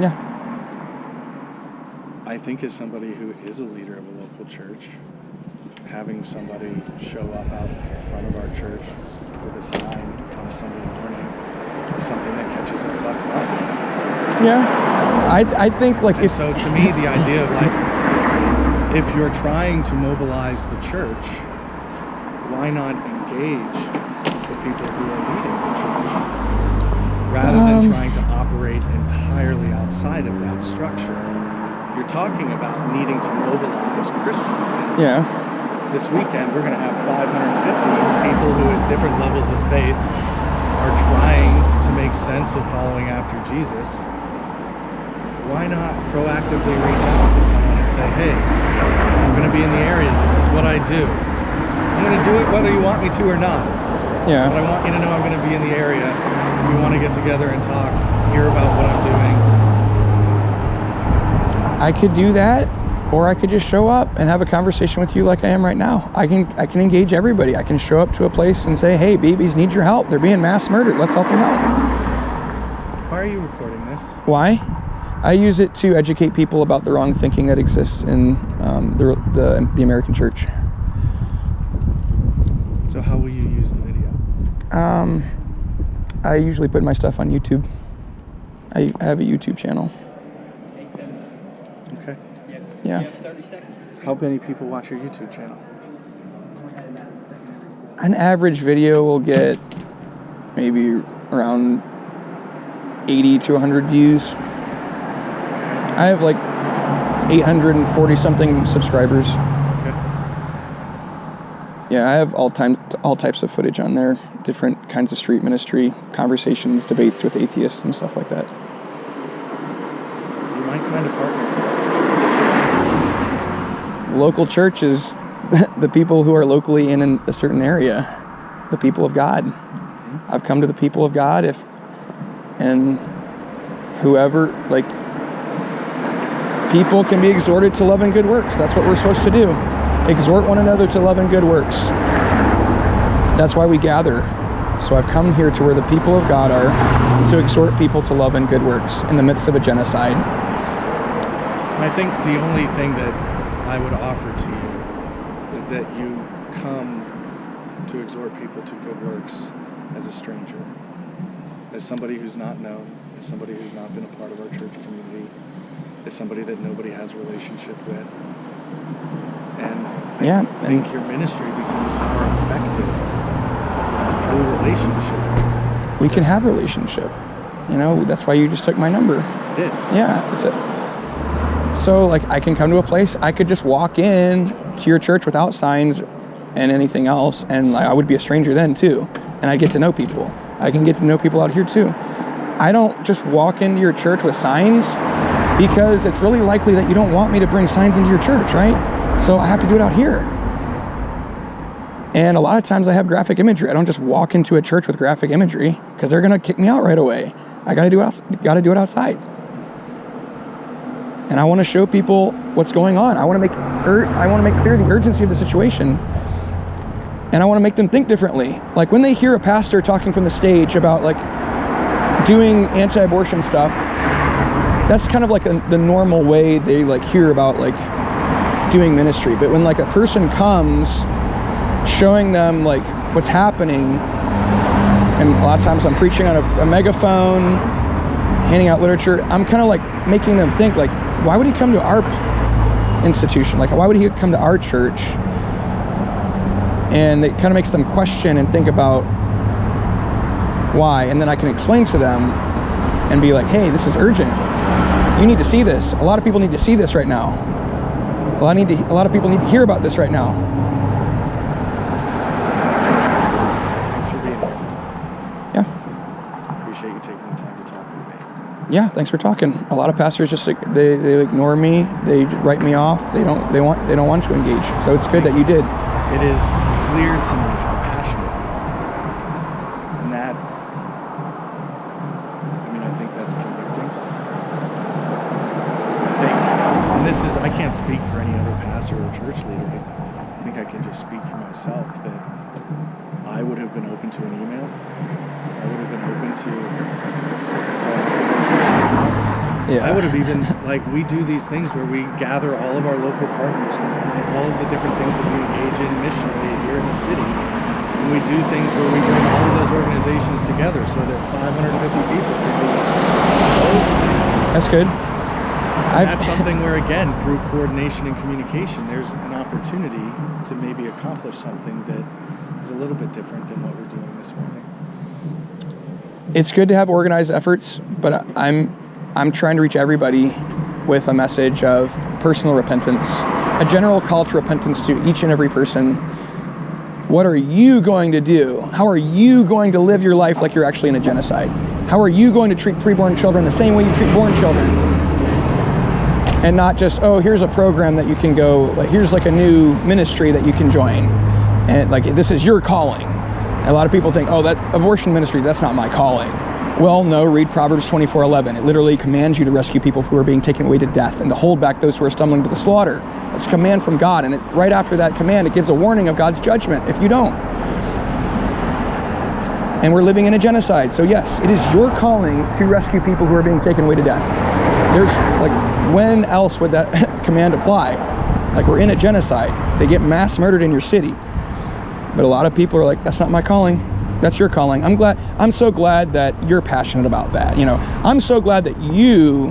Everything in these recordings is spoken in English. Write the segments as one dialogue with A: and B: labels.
A: Yeah.
B: I think as somebody who is a leader of a local church, having somebody show up out in front of our church with a sign on a Sunday morning is something that catches us off guard.
A: Yeah. I think like
B: and so to me, the idea of like, if you're trying to mobilize the church, why not engage the people who are leading the church rather than trying to operate entirely outside of that structure? You're talking about needing to mobilize Christians. And this weekend, we're going to have 550 people who at different levels of faith are trying to make sense of following after Jesus. Why not proactively reach out to someone and say, hey, I'm going to be in the area. This is what I do. I'm going to do it whether you want me to or not.
A: Yeah.
B: But I want you to know I'm going to be in the area. If you want to get together and talk, hear about what I'm doing.
A: I could do that, or I could just show up and have a conversation with you like I am right now. I can engage everybody. I can show up to a place and say, hey, babies need your help. They're being mass murdered. Let's help them out.
B: Why are you recording this?
A: Why? I use it to educate people about the wrong thinking that exists in the American church.
B: So how will you use the video?
A: I usually put my stuff on YouTube. I have a YouTube channel.
B: Okay.
A: Yeah.
C: 30 seconds.
B: How many people watch your YouTube channel?
A: An average video will get maybe around 80 to 100 views. I have like 840 something subscribers.
B: Okay.
A: Yeah, I have all types of footage on there, different kinds of street ministry, conversations, debates with atheists and stuff like that.
B: You might find a partner.
A: Local church is the people who are locally in a certain area, the people of God. I've come to the people of God and whoever, like, people can be exhorted to love and good works. That's what we're supposed to do. Exhort one another to love and good works. That's why we gather. So I've come here to where the people of God are to exhort people to love and good works in the midst of a genocide.
B: I think the only thing that I would offer to you is that you come to exhort people to good works as a stranger, as somebody who's not known, as somebody who's not been a part of our church community, as somebody that nobody has a relationship with. And I think your ministry becomes more effective through relationship.
A: We can have relationship. You know, that's why you just took my number.
B: It is.
A: Yeah, that's it. So, like, I can come to a place, I could just walk in to your church without signs and anything else, and like, I would be a stranger then, too. And I'd get to know people. I can get to know people out here, too. I don't just walk into your church with signs because it's really likely that you don't want me to bring signs into your church, right? So I have to do it out here. And a lot of times I have graphic imagery. I don't just walk into a church with graphic imagery because they're going to kick me out right away. I got to do it outside. And I want to show people what's going on. I want to make clear the urgency of the situation. And I want to make them think differently. Like when they hear a pastor talking from the stage about like doing anti-abortion stuff, that's kind of like the normal way they like hear about like doing ministry. But when like a person comes showing them like what's happening, and a lot of times I'm preaching on a megaphone, handing out literature, I'm kind of like making them think like, why would he come to our institution? Like, why would he come to our church? And it kind of makes them question and think about why. And then I can explain to them and be like, hey, this is urgent. You need to see this. A lot of people need to see this right now. A lot of people need to hear about this right now.
B: Thanks for being here.
A: Yeah.
B: Appreciate you taking the time to talk with me.
A: Yeah, thanks for talking. A lot of pastors just like they ignore me. They write me off. They don't want to engage. So it's good that you did.
B: It is clear to me how passionate you are. And that, I think that's convicting. I can't speak for any other pastor or church leader. I think I can just speak for myself that I would have been open to an email. I would have been open to
A: Yeah.
B: I would have even, like, we do these things where we gather all of our local partners and all of the different things that we engage in missionally here in the city. And we do things where we bring all of those organizations together so that 550 people can be exposed to them.
A: That's good.
B: And that's something where, again, through coordination and communication, there's an opportunity to maybe accomplish something that is a little bit different than what we're doing this morning.
A: It's good to have organized efforts, but I'm trying to reach everybody with a message of personal repentance, a general call to repentance to each and every person. What are you going to do? How are you going to live your life like you're actually in a genocide? How are you going to treat preborn children the same way you treat born children? And not just, oh, here's a program that you can go, like, here's like a new ministry that you can join. And like, this is your calling. And a lot of people think, oh, that abortion ministry, that's not my calling. Well, no, read Proverbs 24:11. It literally commands you to rescue people who are being taken away to death and to hold back those who are stumbling to the slaughter. That's a command from God. And right after that command, it gives a warning of God's judgment if you don't. And we're living in a genocide. So yes, it is your calling to rescue people who are being taken away to death. There's like, when else would that command apply? Like, we're in a genocide. They get mass murdered in your city. But a lot of people are like, that's not my calling. That's your calling. I'm so glad that you're passionate about that. You know, I'm so glad that you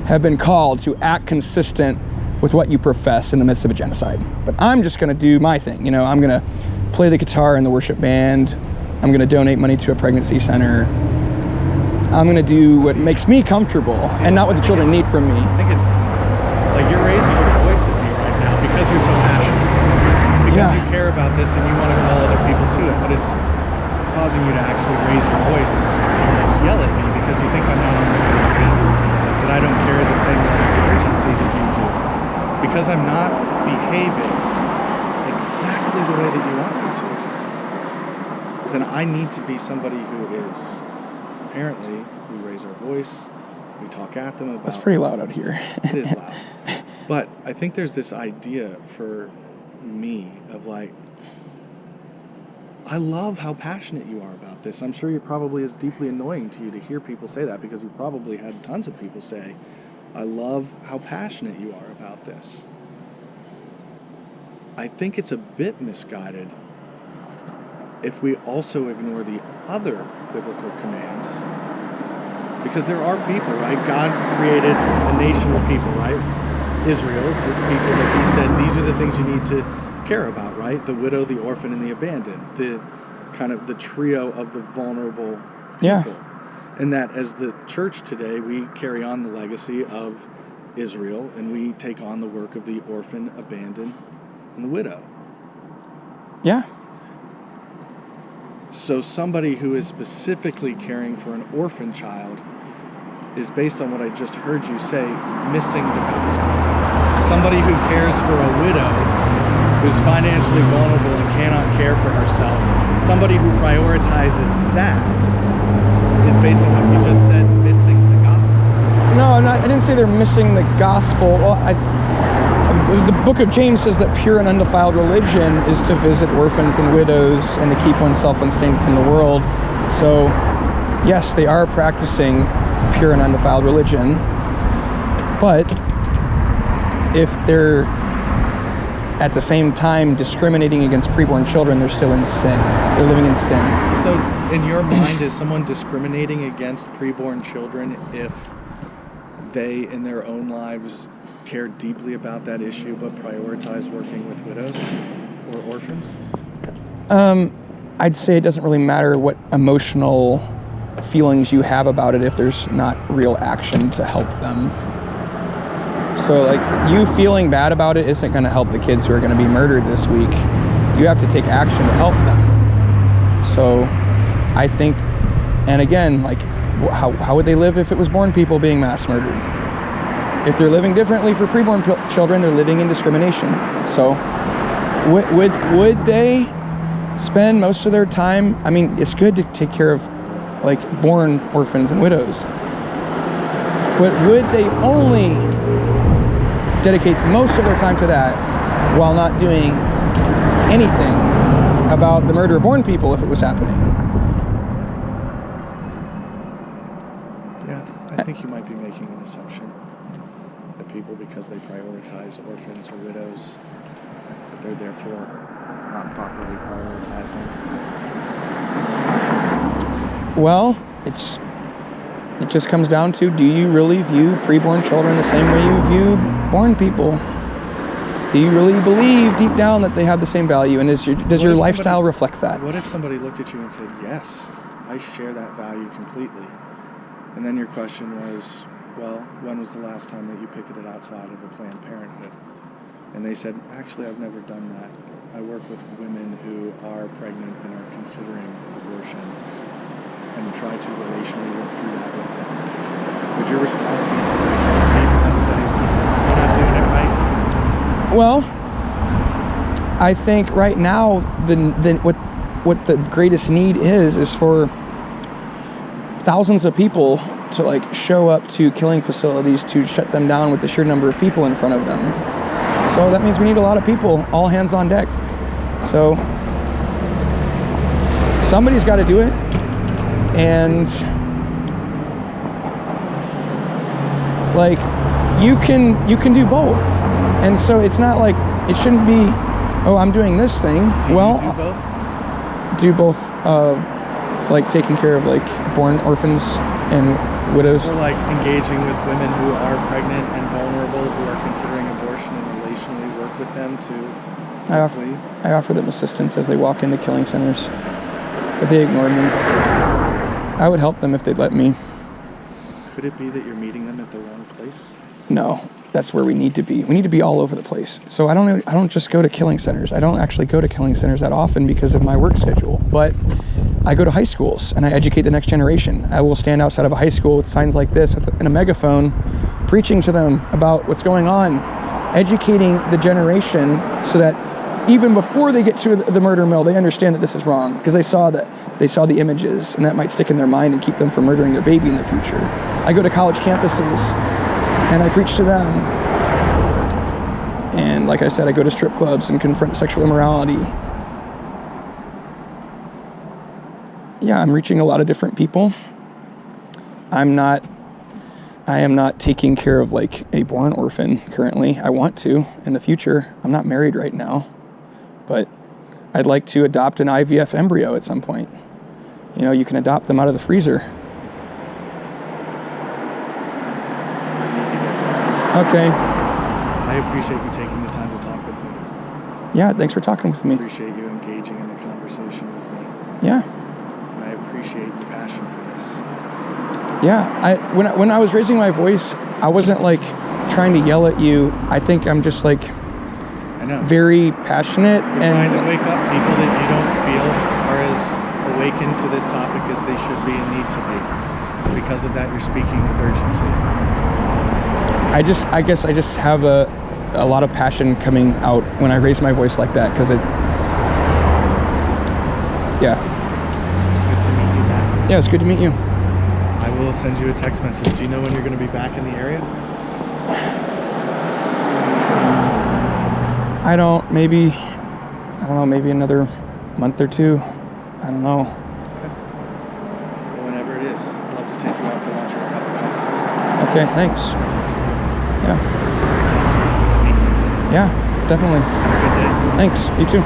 A: have been called to act consistent with what you profess in the midst of a genocide. But I'm just going to do my thing. You know, I'm going to play the guitar in the worship band. I'm going to donate money to a pregnancy center. I'm going to do what makes me comfortable and not what the children need from me.
B: I think it's like you're raising your voice at me right now because you're so passionate. Because you care about this and you want to call other people to it. But it's causing you to actually raise your voice and almost yell at me because you think I'm not on the same team. That I don't carry the same urgency that you do. Because I'm not behaving exactly the way that you want me to. Then I need to be somebody who is. Apparently, we raise our voice, we talk at them about...
A: It's pretty loud out here.
B: It is loud. But I think there's this idea for me of like, I love how passionate you are about this. I'm sure it probably is deeply annoying to you to hear people say that because you probably had tons of people say, I love how passionate you are about this. I think it's a bit misguided if we also ignore the other biblical commands. Because there are people, right? God created a nation of people, right? Israel is people that he said, these are the things you need to care about, right? The widow, the orphan, and the abandoned. The kind of the trio of the vulnerable people.
A: Yeah.
B: And that as the church today, we carry on the legacy of Israel, and we take on the work of the orphan, abandoned, and the widow.
A: Yeah.
B: So somebody who is specifically caring for an orphan child is, based on what I just heard you say, missing the gospel. Somebody who cares for a widow who's financially vulnerable and cannot care for herself, somebody who prioritizes that is, based on what you just said, missing the gospel.
A: No, I didn't say they're missing the gospel. Well, the book of James says that pure and undefiled religion is to visit orphans and widows and to keep oneself unstained from the world. So, yes, they are practicing pure and undefiled religion. But if they're at the same time discriminating against preborn children, they're still in sin. They're living in sin.
B: So, in your mind, is someone discriminating against preborn children if they, in their own lives, care deeply about that issue but prioritize working with widows or orphans?
A: I'd say it doesn't really matter what emotional feelings you have about it if there's not real action to help them. So like, you feeling bad about it isn't going to help the kids who are going to be murdered this week. You have to take action to help them. So I think, and again, like, how would they live if it was born people being mass murdered? If they're living differently for preborn children, they're living in discrimination. So would they spend most of their time, I mean, it's good to take care of like born orphans and widows, but would they only dedicate most of their time to that while not doing anything about the murder of born people if it was happening?
B: Yeah, I think you might be making making an assumption that people, because they prioritize orphans or widows, that they're therefore not properly prioritizing?
A: Well, it just comes down to, do you really view preborn children the same way you view born people? Do you really believe deep down that they have the same value? And does your lifestyle reflect that?
B: What if somebody looked at you and said, yes, I share that value completely? And then your question was, well, when was the last time that you picketed outside of a Planned Parenthood? And they said, actually, I've never done that. I work with women who are pregnant and are considering abortion and try to relationally work through that with them. Would your response be to those people and say, you're not doing it right?
A: Well, I think right now what the greatest need is for thousands of people to like show up to killing facilities to shut them down with the sheer number of people in front of them. So that means we need a lot of people, all hands on deck. So somebody's got to do it, and like you can do both. And so it's not like, it shouldn't be, oh, I'm doing this thing.
B: Do
A: well,
B: you do both?
A: Like taking care of like born orphans and widows.
B: Or like engaging with women who are pregnant and vulnerable, who are considering abortion, and relationally work with them to hopefully.
A: I offer them assistance as they walk into killing centers, but they ignored me. I would help them if they'd let me.
B: Could it be that you're meeting them at the wrong place?
A: No, that's where we need to be. We need to be all over the place. So I don't just go to killing centers. I don't actually go to killing centers that often because of my work schedule, but I go to high schools and I educate the next generation. I will stand outside of a high school with signs like this and a megaphone, preaching to them about what's going on, educating the generation so that even before they get to the murder mill, they understand that this is wrong, because they saw the images, and that might stick in their mind and keep them from murdering their baby in the future. I go to college campuses and I preach to them. And like I said, I go to strip clubs and confront sexual immorality. Yeah, I'm reaching a lot of different people. I am not taking care of like a born orphan currently. I want to in the future. I'm not married right now, but I'd like to adopt an IVF embryo at some point. You know, you can adopt them out of the freezer. Okay.
B: I appreciate you taking the time to talk with me.
A: Yeah, thanks for talking with me.
B: I appreciate you engaging in a conversation with me.
A: Yeah.
B: And I appreciate your passion for this.
A: Yeah, when I was raising my voice, I wasn't like trying to yell at you. I think I'm just like
B: I know.
A: very passionate.
B: You're trying to wake up people that you don't feel are as awakened to this topic as they should be and need to be. Because of that, you're speaking with urgency.
A: I guess I just have a lot of passion coming out when I raise my voice like that, because yeah.
B: It's good to meet you, Matt.
A: Yeah, it's good to meet you.
B: I will send you a text message. Do you know when you're going to be back in the area?
A: I don't know, maybe another month or two. I don't know.
B: Okay. Well, whenever it is, I'd love to take you out for lunch or a cup of coffee.
A: Okay, thanks. Yeah.
B: It was a great talk to you. Good to meet you.
A: Yeah, definitely.
B: Have a good day.
A: Thanks. You too.